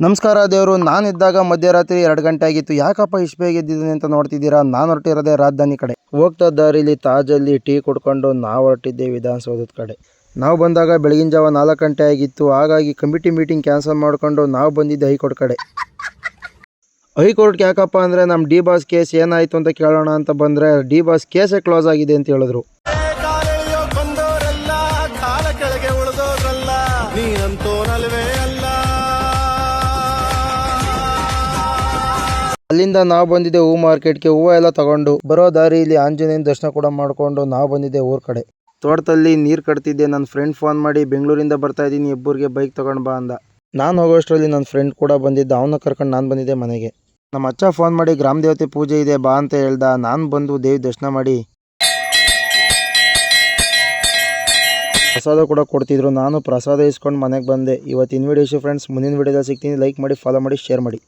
ನಮಸ್ಕಾರ ದೇವರು. ನಾನಿದ್ದಾಗ ಮಧ್ಯರಾತ್ರಿ 2 ಗಂಟೆ ಆಗಿತ್ತು. ಯಾಕಪ್ಪ ಇಷ್ಟು ಬೇಗ ಎದ್ದಿದ್ದೀನಿ ಅಂತ ನೋಡ್ತಿದ್ದೀರಾ. ನಾನು ಹೊರಟಿರೋದೇ ರಾಜಧಾನಿ ಕಡೆ. ಹೋಗ್ತಾ ದಾರಿಲಿ ತಾಜಲ್ಲಿ ಟೀ ಕುಡ್ಕೊಂಡು ನಾವು ಹೊರಟಿದ್ದೆ ವಿಧಾನಸೌಧದ ಕಡೆ. ನಾವು ಬಂದಾಗ ಬೆಳಗಿನ ಜಾವ 4 ಗಂಟೆ ಆಗಿತ್ತು. ಹಾಗಾಗಿ ಕಮಿಟಿ ಮೀಟಿಂಗ್ ಕ್ಯಾನ್ಸಲ್ ಮಾಡಿಕೊಂಡು ನಾವು ಬಂದಿದ್ದೆ ಹೈಕೋರ್ಟ್ ಕಡೆ. ಹೈಕೋರ್ಟ್ಗೆ ಯಾಕಪ್ಪ ಅಂದರೆ ನಮ್ಮ ಡಿ ಬಾಸ್ ಕೇಸ್ ಏನಾಯಿತು ಅಂತ ಕೇಳೋಣ ಅಂತ ಬಂದರೆ ಡಿ ಬಾಸ್ ಕೇಸೇ ಕ್ಲೋಸ್ ಆಗಿದೆ ಅಂತ ಹೇಳಿದ್ರು. ಅಲ್ಲಿಂದ ನಾವು ಬಂದಿದ್ದೆ ಹೂ ಮಾರ್ಕೆಟ್ಗೆ. ಹೂವು ಎಲ್ಲ ತಗೊಂಡು ಬರೋ ದಾರಿಯಲ್ಲಿ ಆಂಜನೇಯನ ದರ್ಶನ ಕೂಡ ಮಾಡಿಕೊಂಡು ನಾವು ಬಂದಿದ್ದೆ ಊರ ಕಡೆ. ತೋಟದಲ್ಲಿ ನೀರು ಕಟ್ತಿದ್ದೆ. ನನ್ನ ಫ್ರೆಂಡ್ ಫೋನ್ ಮಾಡಿ ಬೆಂಗಳೂರಿಂದ ಬರ್ತಾ ಇದ್ದೀನಿ, ಇಬ್ಬರಿಗೆ ಬೈಕ್ ತಗೊಂಡು ಬಾ ಅಂದ. ನಾನು ಹೋಗೋಷ್ಟರಲ್ಲಿ ನನ್ನ ಫ್ರೆಂಡ್ ಕೂಡ ಬಂದಿದ್ದ. ಅವನ್ನ ಕರ್ಕೊಂಡು ನಾನು ಬಂದಿದ್ದೆ ಮನೆಗೆ. ನಮ್ಮ ಅಚ್ಚ ಫೋನ್ ಮಾಡಿ ಗ್ರಾಮ ದೇವತೆ ಪೂಜೆ ಇದೆ ಬಾ ಅಂತ ಹೇಳ್ದ. ನಾನು ಬಂದು ದೇವಿ ದರ್ಶನ ಮಾಡಿ ಪ್ರಸಾದ ಕೂಡ ಕೊಡ್ತಿದ್ರು. ನಾನು ಪ್ರಸಾದ ಇಸ್ಕೊಂಡು ಮನೆಗೆ ಬಂದೆ. ಇವತ್ತಿನ ವಿಡಿಯೋ ಫ್ರೆಂಡ್ಸ್, ಮುಂದಿನ ವಿಡಿಯೋದಲ್ಲಿ ಸಿಗ್ತೀನಿ. ಲೈಕ್ ಮಾಡಿ, ಫಾಲೋ ಮಾಡಿ, ಶೇರ್ ಮಾಡಿ.